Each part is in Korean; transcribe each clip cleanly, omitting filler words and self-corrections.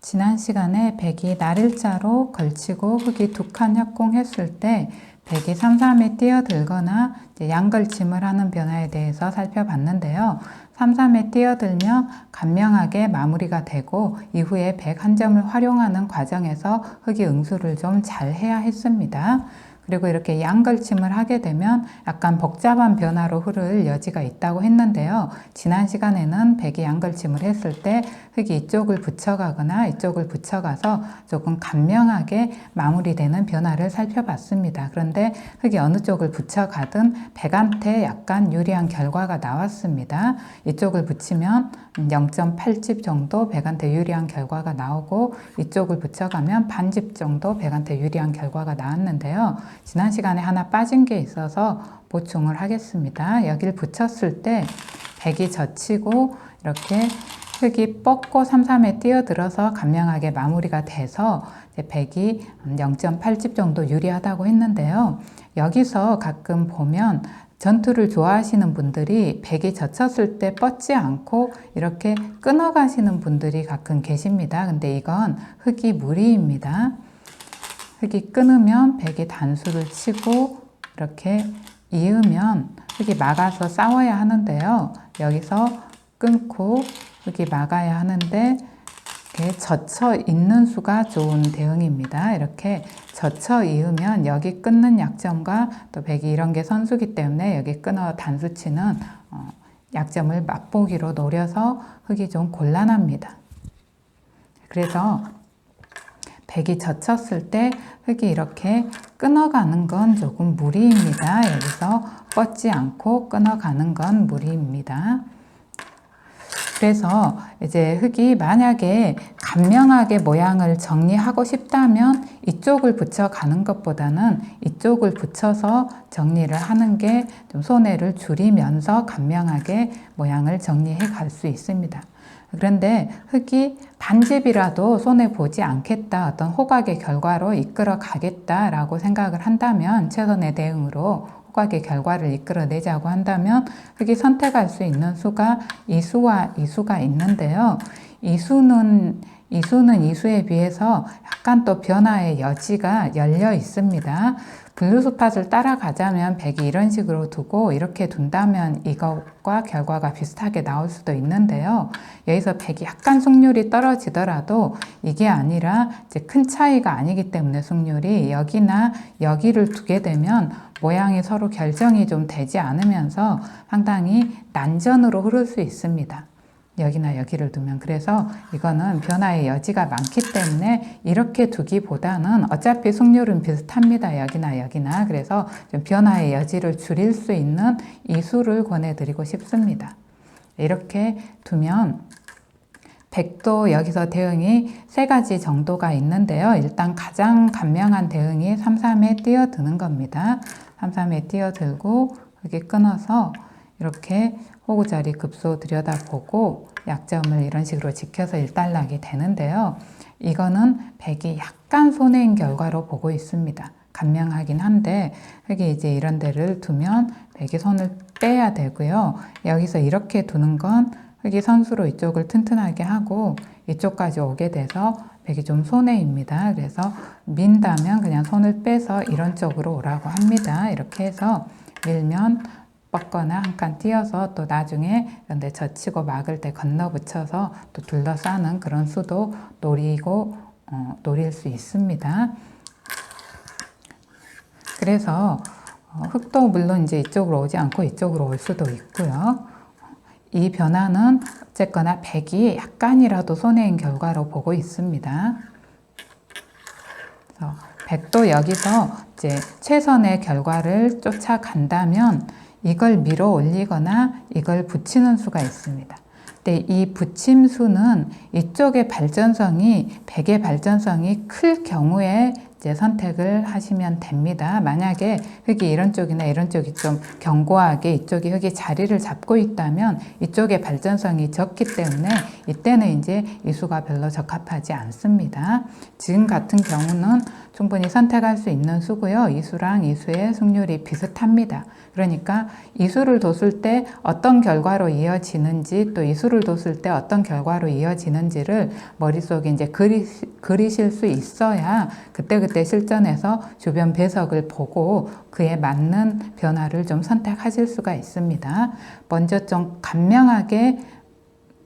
지난 시간에 백이 날일자로 걸치고 흙이 2칸 협공했을 때 백이 삼삼에 뛰어들거나 양걸침을 하는 변화에 대해서 살펴봤는데요. 삼삼에 뛰어들면 간명하게 마무리가 되고 이후에 백 한 점을 활용하는 과정에서 흙이 응수를 좀 잘 해야 했습니다. 그리고 이렇게 양걸침을 하게 되면 약간 복잡한 변화로 흐를 여지가 있다고 했는데요. 지난 시간에는 백이 양걸침을 했을 때 흙이 이쪽을 붙여가거나 이쪽을 붙여가서 조금 간명하게 마무리되는 변화를 살펴봤습니다. 그런데 흙이 어느 쪽을 붙여가든 백한테 약간 유리한 결과가 나왔습니다. 이쪽을 붙이면 0.8집 정도 백한테 유리한 결과가 나오고 이쪽을 붙여가면 반집 정도 백한테 유리한 결과가 나왔는데요. 지난 시간에 하나 빠진 게 있어서 보충을 하겠습니다. 여기를 붙였을 때 백이 젖히고 이렇게 흙이 뻗고 삼삼에 뛰어들어서 간명하게 마무리가 돼서 백이 0.8집 정도 유리하다고 했는데요. 여기서 가끔 보면 전투를 좋아하시는 분들이 백이 젖혔을 때 뻗지 않고 이렇게 끊어 가시는 분들이 가끔 계십니다. 근데 이건 흙이 무리입니다. 흙이 끊으면 백이 단수를 치고 이렇게 이으면 흙이 막아서 싸워야 하는데요. 여기서 끊고 흙이 막아야 하는데 이렇게 젖혀 있는 수가 좋은 대응입니다. 이렇게 젖혀 이으면 여기 끊는 약점과 또 백이 이런 게 선수기 때문에 여기 끊어 단수 치는 약점을 맛보기로 노려서 흙이 좀 곤란합니다. 그래서 백이 젖혔을 때 흙이 이렇게 끊어가는 건 조금 무리입니다. 여기서 뻗지 않고 끊어가는 건 무리입니다. 그래서 이제 흙이 만약에 간명하게 모양을 정리하고 싶다면 이쪽을 붙여가는 것보다는 이쪽을 붙여서 정리를 하는 게 좀 손해를 줄이면서 간명하게 모양을 정리해 갈 수 있습니다. 그런데 흙이 반집이라도 손해보지 않겠다, 어떤 호각의 결과로 이끌어 가겠다라고 생각을 한다면 최선의 대응으로 호각의 결과를 이끌어내자고 한다면 흙이 선택할 수 있는 수가 이수와 이수가 있는데요. 이수는 이수에 비해서 약간 또 변화의 여지가 열려 있습니다. 블루스팟을 따라가자면 백이 이런 식으로 두고 이렇게 둔다면 이것과 결과가 비슷하게 나올 수도 있는데요. 여기서 백이 약간 승률이 떨어지더라도 이게 아니라 이제 큰 차이가 아니기 때문에 승률이 여기나 여기를 두게 되면 모양이 서로 결정이 좀 되지 않으면서 상당히 난전으로 흐를 수 있습니다. 여기나 여기를 두면. 그래서 이거는 변화의 여지가 많기 때문에 이렇게 두기보다는 어차피 승률은 비슷합니다. 여기나 여기나. 그래서 좀 변화의 여지를 줄일 수 있는 이 수를 권해드리고 싶습니다. 이렇게 두면 백도 여기서 대응이 3가지 정도가 있는데요. 일단 가장 간명한 대응이 삼삼에 뛰어드는 겁니다. 삼삼에 뛰어들고 여기 끊어서 이렇게 호구자리 급소 들여다보고 약점을 이런 식으로 지켜서 일단락이 되는데요. 이거는 백이 약간 손해인 결과로 보고 있습니다. 간명하긴 한데 흙이 이제 이런 데를 두면 백이 손을 빼야 되고요. 여기서 이렇게 두는 건 흙이 선수로 이쪽을 튼튼하게 하고 이쪽까지 오게 돼서 백이 좀 손해입니다. 그래서 민다면 그냥 손을 빼서 이런 쪽으로 오라고 합니다. 이렇게 해서 밀면 뻗거나 한 칸 띄어서 또 나중에 이런데 젖히고 막을 때 건너 붙여서 또 둘러싸는 그런 수도 노릴 수 있습니다. 그래서 흙도 물론 이제 이쪽으로 오지 않고 이쪽으로 올 수도 있고요. 이 변화는 어쨌거나 백이 약간이라도 손해인 결과로 보고 있습니다. 그래서 백도 여기서 이제 최선의 결과를 쫓아간다면 이걸 밀어 올리거나 이걸 붙이는 수가 있습니다. 근데 이 붙임수는 이쪽의 발전성이 백의 발전성이 클 경우에 이제 선택을 하시면 됩니다. 만약에 흙이 이런 쪽이나 이런 쪽이 좀 견고하게 이쪽이 흙이 자리를 잡고 있다면 이쪽에 발전성이 적기 때문에 이때는 이제 이수가 별로 적합하지 않습니다. 지금 같은 경우는 충분히 선택할 수 있는 수고요. 이수랑 이수의 승률이 비슷합니다. 그러니까 이수를 뒀을 때 어떤 결과로 이어지는지 또 이수를 뒀을 때 어떤 결과로 이어지는지를 머릿속에 이제 그리실 수 있어야 그때그때 실전에서 주변 배석을 보고 그에 맞는 변화를 좀 선택하실 수가 있습니다. 먼저 좀 간명하게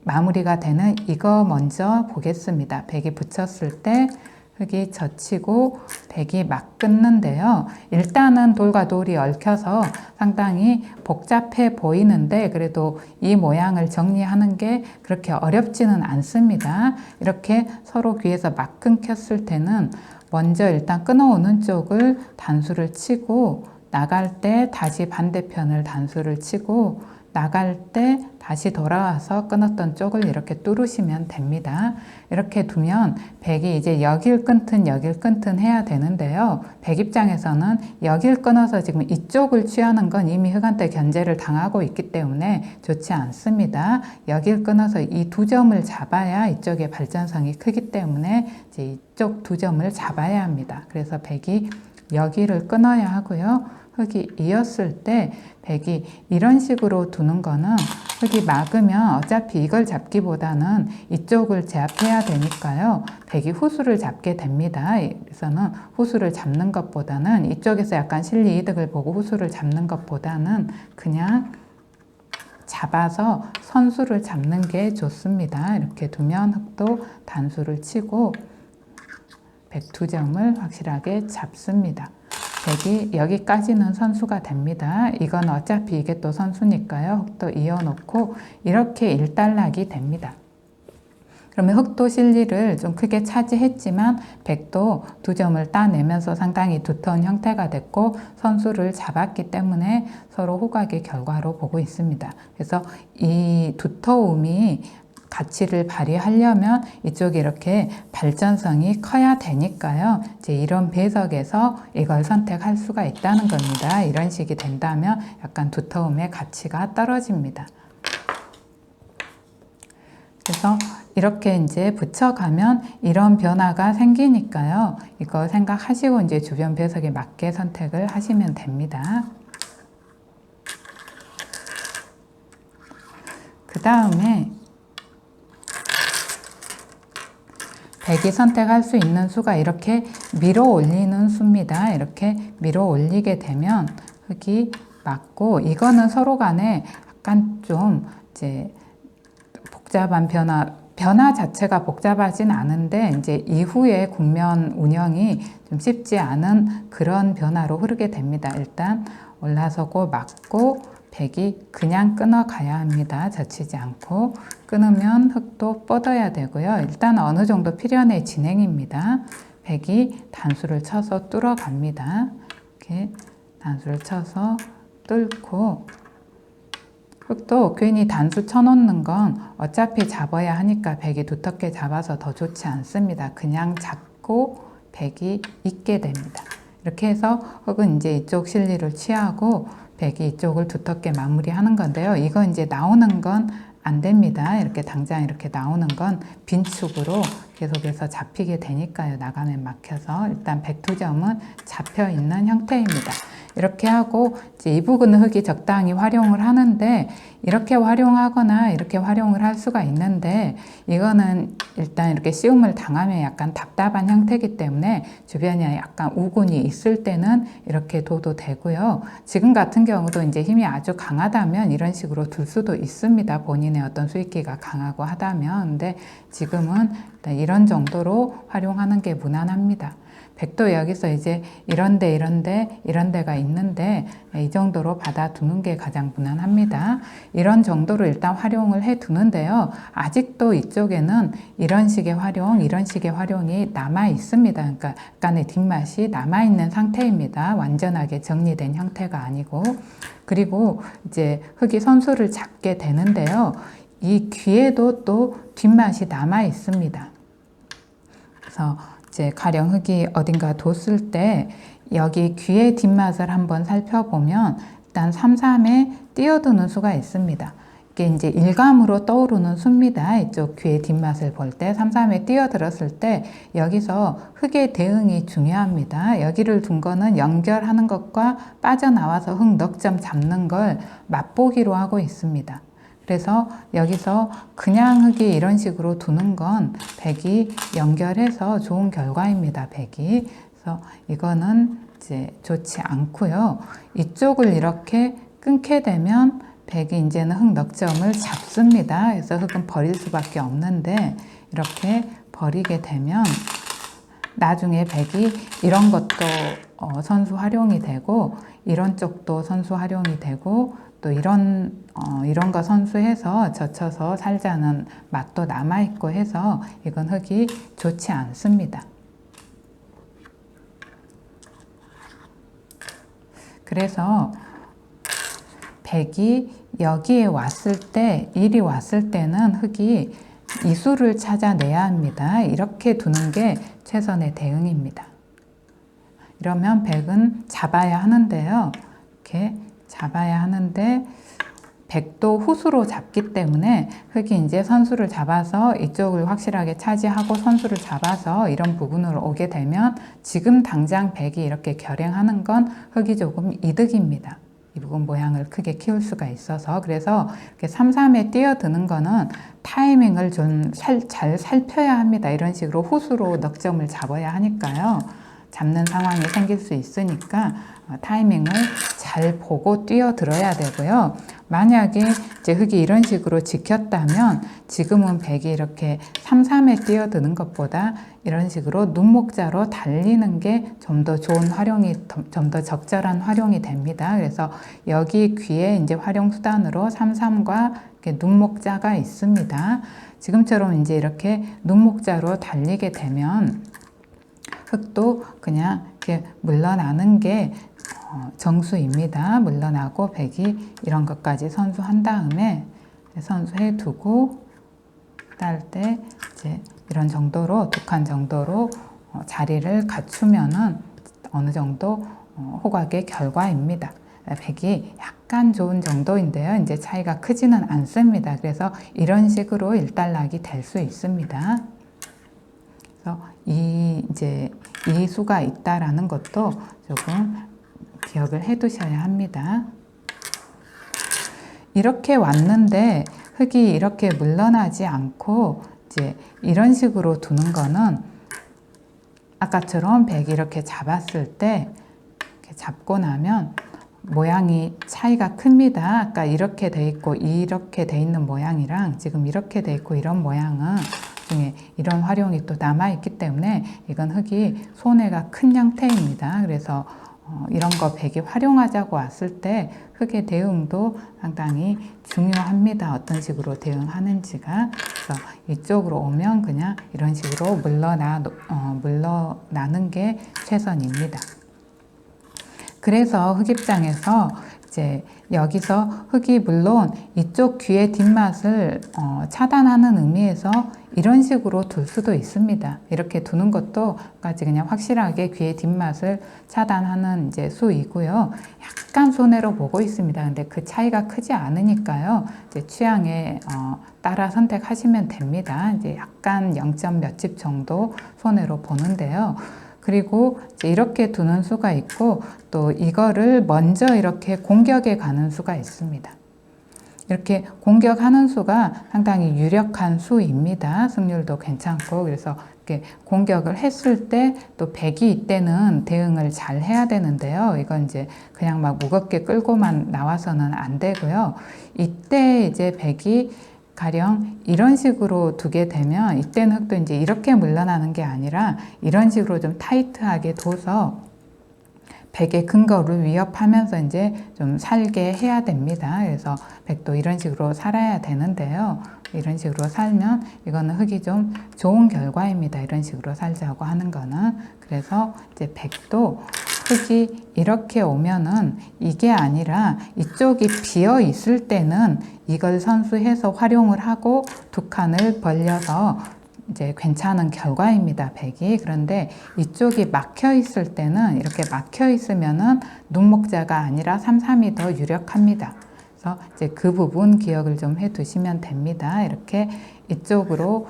마무리가 되는 이거 먼저 보겠습니다. 백이 붙였을 때 흙이 젖히고 백이 막 끊는데요. 일단은 돌과 돌이 얽혀서 상당히 복잡해 보이는데 그래도 이 모양을 정리하는 게 그렇게 어렵지는 않습니다. 이렇게 서로 귀에서 막 끊겼을 때는 먼저 일단 끊어오는 쪽을 단수를 치고 나갈 때 다시 반대편을 단수를 치고 나갈 때 다시 돌아와서 끊었던 쪽을 이렇게 뚫으시면 됩니다. 이렇게 두면 백이 이제 여길 끊든 여길 끊든 해야 되는데요. 백 입장에서는 여길 끊어서 지금 이쪽을 취하는 건 이미 흙한테 견제를 당하고 있기 때문에 좋지 않습니다. 여길 끊어서 이 두 점을 잡아야 이쪽의 발전성이 크기 때문에 이제 이쪽 두 점을 잡아야 합니다. 그래서 백이 여기를 끊어야 하고요. 흙이 이었을 때 백이 이런 식으로 두는 거는 흙이 막으면 어차피 이걸 잡기보다는 이쪽을 제압해야 되니까요. 백이 후수를 잡게 됩니다. 그래서는 후수를 잡는 것보다는 이쪽에서 약간 실리 이득을 보고 후수를 잡는 것보다는 그냥 잡아서 선수를 잡는 게 좋습니다. 이렇게 두면 흙도 단수를 치고 백 두 점을 확실하게 잡습니다. 백이 여기까지는 선수가 됩니다. 이건 어차피 이게 또 선수니까요. 흙도 이어놓고 이렇게 일단락이 됩니다. 그러면 흙도 실리를 좀 크게 차지했지만 백도 두 점을 따내면서 상당히 두터운 형태가 됐고 선수를 잡았기 때문에 서로 호각의 결과로 보고 있습니다. 그래서 이 두터움이 가치를 발휘하려면 이쪽이 이렇게 발전성이 커야 되니까요. 이제 이런 배석에서 이걸 선택할 수가 있다는 겁니다. 이런 식이 된다면 약간 두터움의 가치가 떨어집니다. 그래서 이렇게 이제 붙여가면 이런 변화가 생기니까요. 이거 생각하시고 이제 주변 배석에 맞게 선택을 하시면 됩니다. 그 다음에 백이 선택할 수 있는 수가 이렇게 밀어 올리는 수입니다. 이렇게 밀어 올리게 되면 흙이 맞고 이거는 서로 간에 약간 좀 이제 복잡한 변화 자체가 복잡하진 않은데 이제 이후에 국면 운영이 좀 쉽지 않은 그런 변화로 흐르게 됩니다. 일단 올라서고 맞고 백이 그냥 끊어가야 합니다. 젖히지 않고 끊으면 흙도 뻗어야 되고요. 일단 어느 정도 필연의 진행입니다. 백이 단수를 쳐서 뚫어갑니다. 이렇게 단수를 쳐서 뚫고 흙도 괜히 단수 쳐놓는 건 어차피 잡아야 하니까 백이 두텁게 잡아서 더 좋지 않습니다. 그냥 잡고 백이 있게 됩니다. 이렇게 해서 흙은 이제 이쪽 실리를 취하고 백이 이쪽을 두텁게 마무리하는 건데요. 이거 이제 나오는 건 안 됩니다. 이렇게 당장 이렇게 나오는 건 빈축으로 계속해서 잡히게 되니까요. 나가면 막혀서 일단 백 두 점은 잡혀 있는 형태입니다. 이렇게 하고 이제 이 부분은 흙이 적당히 활용을 하는데 이렇게 활용하거나 이렇게 활용을 할 수가 있는데 이거는 일단 이렇게 시움을 당하면 약간 답답한 형태이기 때문에 주변에 약간 우군이 있을 때는 이렇게 둬도 되고요. 지금 같은 경우도 이제 힘이 아주 강하다면 이런 식으로 둘 수도 있습니다. 본인의 어떤 수익기가 강하고 하다면. 근데 지금은 일단 이런 정도로 활용하는 게 무난합니다. 백도 여기서 이제 이런 데가 있는데 이 정도로 받아두는 게 가장 무난합니다. 이런 정도로 일단 활용을 해 두는데요. 아직도 이쪽에는 이런 식의 활용이 남아 있습니다. 그러니까 약간의 뒷맛이 남아 있는 상태입니다. 완전하게 정리된 형태가 아니고. 그리고 이제 흙이 선수를 잡게 되는데요. 이 귀에도 또 뒷맛이 남아 있습니다. 그래서 이제 가령 흙이 어딘가 뒀을 때 여기 귀의 뒷맛을 한번 살펴보면 일단 삼삼에 뛰어드는 수가 있습니다. 이게 이제 일감으로 떠오르는 수입니다. 이쪽 귀의 뒷맛을 볼 때 삼삼에 뛰어들었을 때 여기서 흙의 대응이 중요합니다. 여기를 둔 거는 연결하는 것과 빠져나와서 흙 넉 점 잡는 걸 맛보기로 하고 있습니다. 그래서 여기서 그냥 흙이 이런 식으로 두는 건 백이 연결해서 좋은 결과입니다. 백이. 그래서 이거는 이제 좋지 않고요. 이쪽을 이렇게 끊게 되면 백이 이제는 흙 넉 점을 잡습니다. 그래서 흙은 버릴 수밖에 없는데 이렇게 버리게 되면 나중에 백이 이런 것도 선수 활용이 되고 이런 쪽도 선수 활용이 되고 또 이런 거 선수해서 젖혀서 살자는 맛도 남아있고 해서 이건 흙이 좋지 않습니다. 그래서 백이 여기에 왔을 때, 일이 왔을 때는 흙이 이 수를 찾아내야 합니다. 이렇게 두는 게 최선의 대응입니다. 이러면 백은 잡아야 하는데요. 이렇게 잡아야 하는데 백도 후수로 잡기 때문에 흙이 이제 선수를 잡아서 이쪽을 확실하게 차지하고 선수를 잡아서 이런 부분으로 오게 되면 지금 당장 백이 이렇게 결행하는 건 흙이 조금 이득입니다. 이 부분 모양을 크게 키울 수가 있어서 그래서 이렇게 삼삼에 뛰어드는 거는 타이밍을 좀 잘 살펴야 합니다. 이런 식으로 후수로 넉 점을 잡아야 하니까요. 잡는 상황이 생길 수 있으니까 타이밍을 잘 보고 뛰어들어야 되고요. 만약에 이제 흙이 이런 식으로 지켰다면 지금은 백이 이렇게 삼삼에 뛰어드는 것보다 이런 식으로 눈목자로 달리는 게 좀 더 좋은 활용이, 좀 더 적절한 활용이 됩니다. 그래서 여기 귀에 이제 활용 수단으로 삼삼과 이렇게 눈목자가 있습니다. 지금처럼 이제 이렇게 눈목자로 달리게 되면 흙도 그냥 이렇게 물러나는 게 정수입니다. 물러나고 백이 이런 것까지 선수한 다음에 선수해 두고 딸 때 이제 이런 정도로 두 칸 정도로 자리를 갖추면은 어느 정도 호각의 결과입니다. 백이 약간 좋은 정도인데요. 이제 차이가 크지는 않습니다. 그래서 이런 식으로 일단락이 될 수 있습니다. 그래서 이 수가 있다라는 것도 조금 기억을 해 두셔야 합니다. 이렇게 왔는데 흙이 이렇게 물러나지 않고 이제 이런 식으로 두는 거는 아까처럼 백이 이렇게 잡았을 때 이렇게 잡고 나면 모양이 차이가 큽니다. 아까 이렇게 돼 있고 이렇게 돼 있는 모양이랑 지금 이렇게 돼 있고 이런 모양은 중에 이런 활용이 또 남아있기 때문에 이건 흙이 손해가 큰 형태입니다. 그래서 이런 거 백이 활용하자고 왔을 때 흙의 대응도 상당히 중요합니다. 어떤 식으로 대응하는지가. 그래서 이쪽으로 오면 그냥 이런 식으로 물러나는 게 최선입니다. 그래서 흙 입장에서 이제 여기서 흙이 물론 이쪽 귀의 뒷맛을 차단하는 의미에서 이런 식으로 둘 수도 있습니다. 이렇게 두는 것도 까지 그냥 확실하게 귀의 뒷맛을 차단하는 이제 수이고요. 약간 손해로 보고 있습니다. 근데 그 차이가 크지 않으니까요. 이제 취향에 따라 선택하시면 됩니다. 이제 약간 0점 몇 집 정도 손해로 보는데요. 그리고 이제 이렇게 두는 수가 있고 또 이거를 먼저 이렇게 공격에 가는 수가 있습니다. 이렇게 공격하는 수가 상당히 유력한 수입니다. 승률도 괜찮고 그래서 이렇게 공격을 했을 때 또 백이 이때는 대응을 잘 해야 되는데요. 이건 이제 그냥 막 무겁게 끌고만 나와서는 안 되고요. 이때 이제 백이 가령 이런 식으로 두게 되면 이때는 흙도 이제 이렇게 물러나는 게 아니라 이런 식으로 좀 타이트하게 둬서 백의 근거를 위협하면서 이제 좀 살게 해야 됩니다. 그래서 백도 이런 식으로 살아야 되는데요. 이런 식으로 살면 이거는 흙이 좀 좋은 결과입니다. 이런 식으로 살자고 하는 거는. 그래서 이제 백도 흙이 이렇게 오면은 이게 아니라 이쪽이 비어 있을 때는 이걸 선수해서 활용을 하고 두 칸을 벌려서 이제 괜찮은 결과입니다. 백이. 그런데 이쪽이 막혀 있을 때는 이렇게 막혀 있으면은 눈목자가 아니라 3-3이 더 유력합니다. 그래서 이제 그 부분 기억을 좀 해 두시면 됩니다. 이렇게 이쪽으로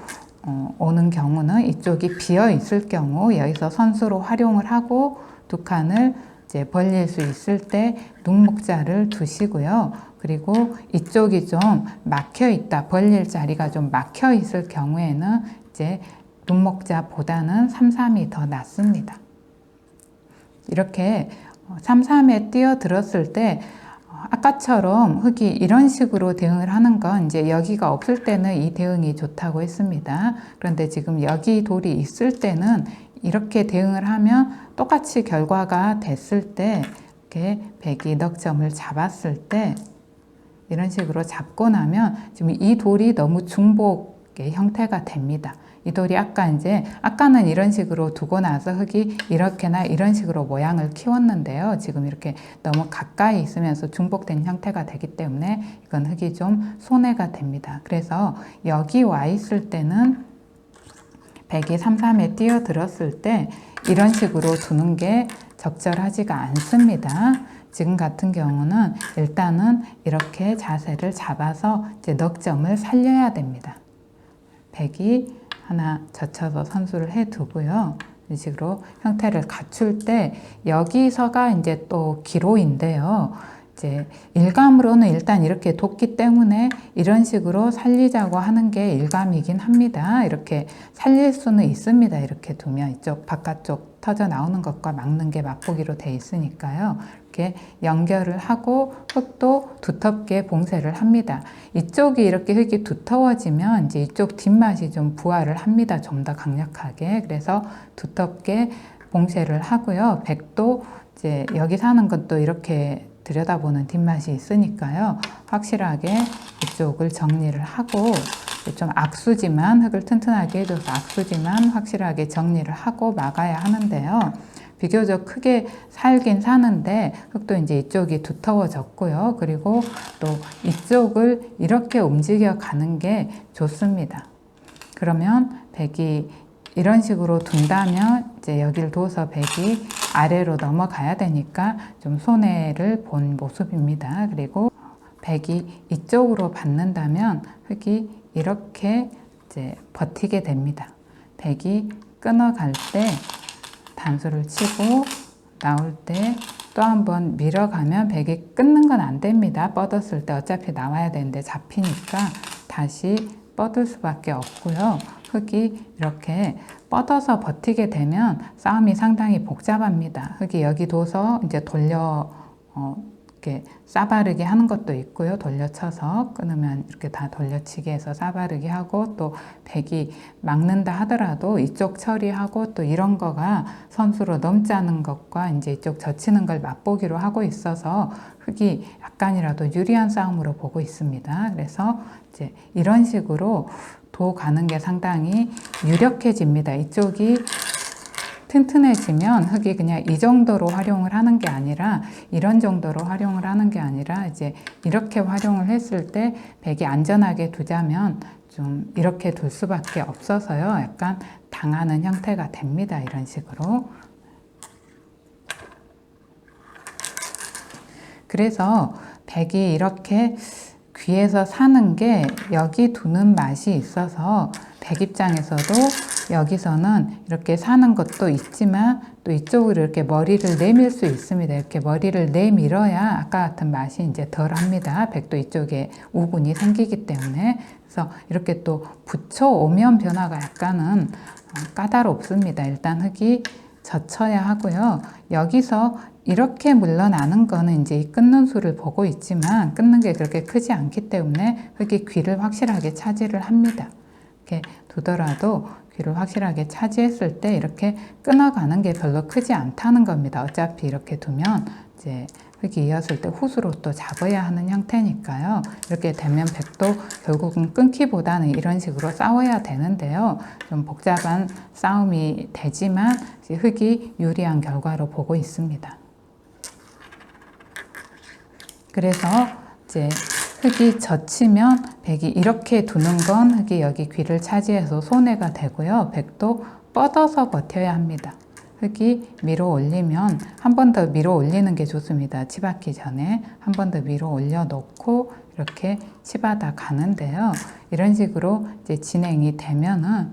오는 경우는 이쪽이 비어 있을 경우 여기서 선수로 활용을 하고 두 칸을 이제 벌릴 수 있을 때 눈목자를 두시고요. 그리고 이쪽이 좀 막혀 있다, 벌릴 자리가 좀 막혀 있을 경우에는 이제 눈목자보다는 3-3이 더 낫습니다. 이렇게 3-3에 뛰어들었을 때 아까처럼 흙이 이런 식으로 대응을 하는 건 이제 여기가 없을 때는 이 대응이 좋다고 했습니다. 그런데 지금 여기 돌이 있을 때는 이렇게 대응을 하면 똑같이 결과가 됐을 때 이렇게 백이 넉점을 잡았을 때 이런 식으로 잡고 나면 지금 이 돌이 너무 중복의 형태가 됩니다. 이 돌이 아까는 이런 식으로 두고 나서 흙이 이렇게나 이런 식으로 모양을 키웠는데요. 지금 이렇게 너무 가까이 있으면서 중복된 형태가 되기 때문에 이건 흙이 좀 손해가 됩니다. 그래서 여기 와 있을 때는 백이 3-3에 뛰어들었을 때 이런 식으로 두는 게 적절하지가 않습니다. 지금 같은 경우는 일단은 이렇게 자세를 잡아서 이제 넉점을 살려야 됩니다. 백이 하나 젖혀서 선수를 해 두고요. 이 식으로 형태를 갖출 때 여기서가 이제 또 기로인데요. 이제 일감으로는 일단 이렇게 뒀기 때문에 이런 식으로 살리자고 하는 게 일감이긴 합니다. 이렇게 살릴 수는 있습니다. 이렇게 두면 이쪽 바깥쪽 터져 나오는 것과 막는 게 맛보기로 돼 있으니까요. 이렇게 연결을 하고 흙도 두텁게 봉쇄를 합니다. 이쪽이 이렇게 흙이 두터워지면 이제 이쪽 뒷맛이 좀 부활을 합니다. 좀 더 강력하게. 그래서 두텁게 봉쇄를 하고요. 백도 이제 여기 사는 것도 이렇게 들여다보는 뒷맛이 있으니까요. 확실하게 이쪽을 정리를 하고 좀 악수지만 흙을 튼튼하게 해줘서 악수지만 확실하게 정리를 하고 막아야 하는데요. 비교적 크게 살긴 사는데 흙도 이제 이쪽이 두터워졌고요. 그리고 또 이쪽을 이렇게 움직여 가는 게 좋습니다. 그러면 백이 이런 식으로 둔다면 이제 여기를 둬서 백이 아래로 넘어가야 되니까 좀 손해를 본 모습입니다. 그리고 백이 이쪽으로 받는다면 흙이 이렇게 이제 버티게 됩니다. 백이 끊어갈 때 단수를 치고 나올 때 또 한번 밀어가면 백이 끊는 건 안 됩니다. 뻗었을 때 어차피 나와야 되는데 잡히니까 다시 뻗을 수밖에 없고요. 흙이 이렇게 뻗어서 버티게 되면 싸움이 상당히 복잡합니다. 흙이 여기 둬서 이제 이렇게 싸바르기 하는 것도 있고요. 돌려쳐서 끊으면 이렇게 다 돌려치기 해서 싸바르기 하고 또 백이 막는다 하더라도 이쪽 처리하고 또 이런 거가 선수로 넘자는 것과 이제 이쪽 젖히는 걸 맛보기로 하고 있어서 흙이 약간이라도 유리한 싸움으로 보고 있습니다. 그래서 이제 이런 식으로 도 가는 게 상당히 유력해집니다. 이쪽이 튼튼해지면 흙이 그냥 이 정도로 활용을 하는 게 아니라 이런 정도로 활용을 하는 게 아니라 이제 이렇게 활용을 했을 때 백이 안전하게 두자면 좀 이렇게 둘 수밖에 없어서요. 약간 당하는 형태가 됩니다. 이런 식으로. 그래서 백이 이렇게 귀에서 사는 게 여기 두는 맛이 있어서 백 입장에서도 여기서는 이렇게 사는 것도 있지만 또 이쪽으로 이렇게 머리를 내밀 수 있습니다. 이렇게 머리를 내밀어야 아까 같은 맛이 이제 덜 합니다. 백도 이쪽에 우군이 생기기 때문에. 그래서 이렇게 또 붙여오면 변화가 약간은 까다롭습니다. 일단 흙이 젖혀야 하고요. 여기서 이렇게 물러나는 거는 이제 이 끊는 수를 보고 있지만 끊는 게 그렇게 크지 않기 때문에 흙이 귀를 확실하게 차지를 합니다. 이렇게 두더라도 귀를 확실하게 차지했을 때 이렇게 끊어가는 게 별로 크지 않다는 겁니다. 어차피 이렇게 두면 이제 흙이 이었을 때 후수로 또 잡아야 하는 형태니까요. 이렇게 되면 백도 결국은 끊기보다는 이런 식으로 싸워야 되는데요. 좀 복잡한 싸움이 되지만 흙이 유리한 결과로 보고 있습니다. 그래서 이제 흙이 젖히면 백이 이렇게 두는 건 흙이 여기 귀를 차지해서 손해가 되고요. 백도 뻗어서 버텨야 합니다. 흙이 밀어 올리면 한 번 더 밀어 올리는 게 좋습니다. 치받기 전에 한 번 더 밀어 올려 놓고 이렇게 치받아 가는데요. 이런 식으로 이제 진행이 되면은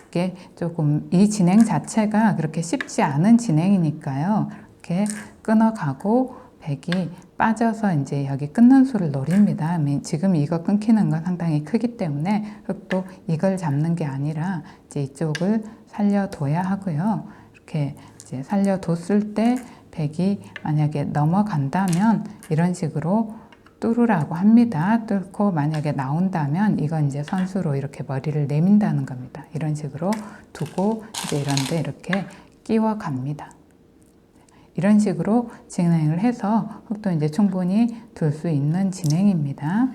이게 조금 이 진행 자체가 그렇게 쉽지 않은 진행이니까요. 이렇게 끊어가고 백이 빠져서 이제 여기 끊는 수를 노립니다. 지금 이거 끊기는 건 상당히 크기 때문에 흙도 이걸 잡는 게 아니라 이제 이쪽을 살려둬야 하고요. 이렇게 이제 살려뒀을 때 백이 만약에 넘어간다면 이런 식으로 뚫으라고 합니다. 뚫고 만약에 나온다면 이건 이제 선수로 이렇게 머리를 내민다는 겁니다. 이런 식으로 두고 이제 이런데 이렇게 끼워 갑니다. 이런 식으로 진행을 해서 흙도 이제 충분히 둘 수 있는 진행입니다.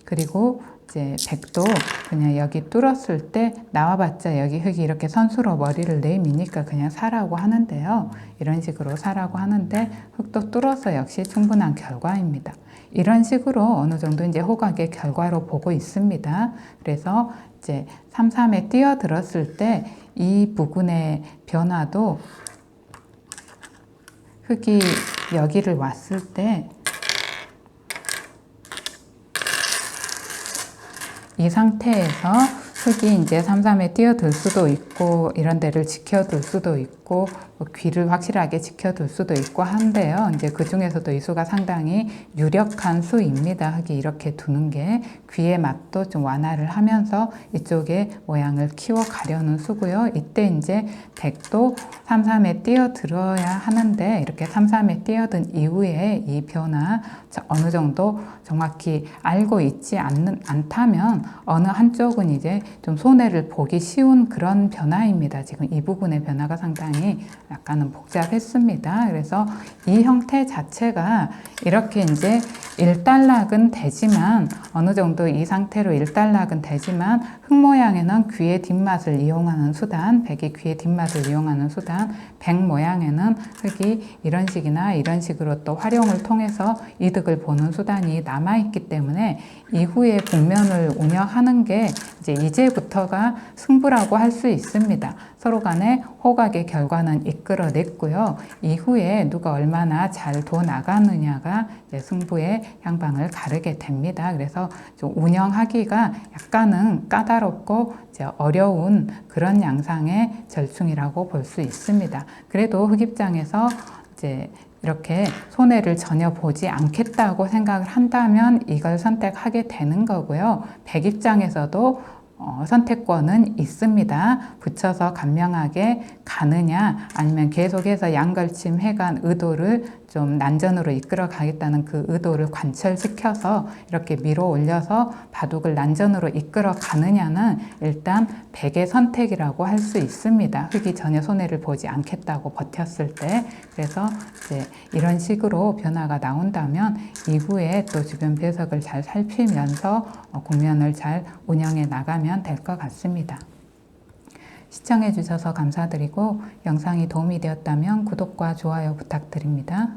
그리고 이제 백도 그냥 여기 뚫었을 때 나와봤자 여기 흙이 이렇게 선수로 머리를 내미니까 그냥 사라고 하는데요. 이런 식으로 사라고 하는데 흙도 뚫어서 역시 충분한 결과입니다. 이런 식으로 어느 정도 이제 호각의 결과로 보고 있습니다. 그래서 이제 3-3에 뛰어들었을 때 이 부분의 변화도 흙이 여기를 왔을 때 이 상태에서 흙이 이제 3-3에 뛰어들 수도 있고 이런 데를 지켜둘 수도 있고 귀를 확실하게 지켜둘 수도 있고 한데요. 이제 그 중에서도 이 수가 상당히 유력한 수입니다. 흙이 이렇게 두는 게 귀의 맛도 좀 완화를 하면서 이쪽에 모양을 키워 가려는 수고요. 이때 이제 백도 3-3에 뛰어들어야 하는데 이렇게 3-3에 뛰어든 이후에 이 변화 어느 정도 정확히 알고 있지 않다면 어느 한쪽은 이제 좀 손해를 보기 쉬운 그런 변화입니다. 지금 이 부분의 변화가 상당히 약간은 복잡했습니다. 그래서 이 형태 자체가 이렇게 이제 일단락은 되지만 어느 정도 이 상태로 일단락은 되지만 흙 모양에는 귀의 뒷맛을 이용하는 수단, 백이 귀의 뒷맛을 이용하는 수단, 백 모양에는 흙이 이런 식이나 이런 식으로 또 활용을 통해서 이득을 보는 수단이 남아있기 때문에 이후에 국면을 운영하는 게 이제부터가 승부라고 할 수 있습니다. 서로 간에 호각의 결과는 이끌어냈고요. 이후에 누가 얼마나 잘 둬 나가느냐가 승부의 향방을 가르게 됩니다. 그래서 좀 운영하기가 약간은 까다롭고 어려운 그런 양상의 절충이라고 볼 수 있습니다. 그래도 흙 입장에서 이제 이렇게 손해를 전혀 보지 않겠다고 생각을 한다면 이걸 선택하게 되는 거고요. 백 입장에서도 선택권은 있습니다. 붙여서 간명하게 가느냐 아니면 계속해서 양걸침 해간 의도를 좀 난전으로 이끌어 가겠다는 그 의도를 관철시켜서 이렇게 밀어 올려서 바둑을 난전으로 이끌어 가느냐는 일단 백의 선택이라고 할 수 있습니다. 흙이 전혀 손해를 보지 않겠다고 버텼을 때. 그래서 이제 이런 식으로 변화가 나온다면 이후에 또 주변 배석을 잘 살피면서 국면을 잘 운영해 나가면 될 것 같습니다. 시청해 주셔서 감사드리고 영상이 도움이 되었다면 구독과 좋아요 부탁드립니다.